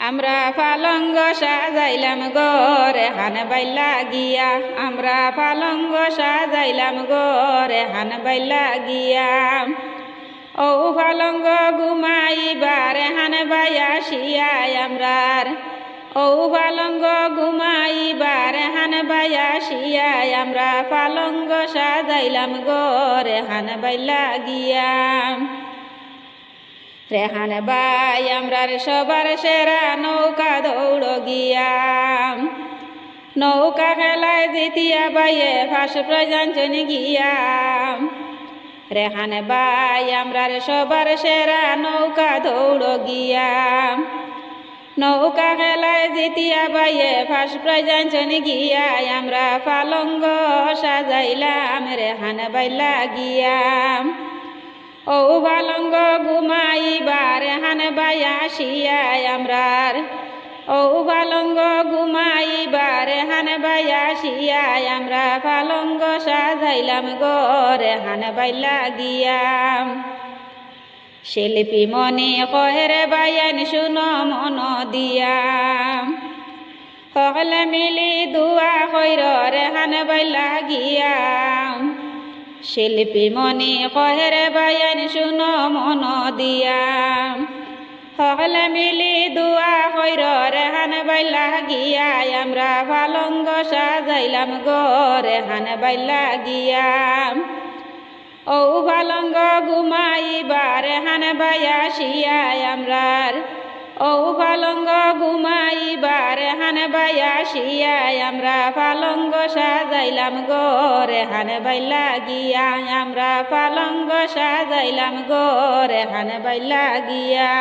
আমরা পালঙ্গ সাজাইলাম গরে হান বাইলা গিয়া, আমরা পালঙ্গ সাজাইলাম গরে হান বাইলা গিয়া। ও পালঙ্গ ঘুমাইবার হান বাইয়া শিয়ায় আমরার, ও পালঙ্গ ঘুমাইবার হান বাইয়া শিয়ায় আমরা পালঙ্গ সাজাইলাম গরে হান বাইলা গিয়া। রেহান বাই আমরার সবার সেরা নৌকা দৌড় গিয়া, নৌকা খেলায় জিতিয়া বাইয়ে ফাঁস প্রজাঞ্চন গিয়া। রেহান বাই আমরার সবার সেরা নৌকা দৌড় গিয়া, নৌকা খেলায় জিতিয়া বাইয়ে ফাঁস প্রজাঞ্চন গিয়া। আমরা পালঙ্গ সাজাইলাম রেহান বাইলা গিয়া। ও পালঙ্গ ঘুমাইবার হান বাইয়া শিয়ায় আমরার, ও পালঙ্গ ঘুমাইবার হান বাইয়া শিয়ায় আমরা পালঙ্গ সাজাইলাম গরে হান বাইলা গিয়া। শিল্পী মনে কহেরে বাইয়ান শুনো মন দিয়া, সকলে মিলি দুয়া কইর রে হান বাইলা গিয়া। শিল্পী মনে কহেরে বাইয়ান শুনো মন দিয়া, সকলে মিলি দুয়া কইর রে হান বাইলা গিয়া। আমরা পালঙ্গ সাজাইলাম গরে হান বাইলা গিয়া। ও পালঙ্গ ঘুমাইবার হান বাইয়া শিয়ায় আমরার, ও পালঙ্গ ঘুমাইবার হান বাইয়া শিয়ায় আমরা পালঙ্গ সাজাইলাম গরে হান বাইলা গিয়া। আমরা পালঙ্গ সাজাইলাম গরে হান বাইলা গিয়া।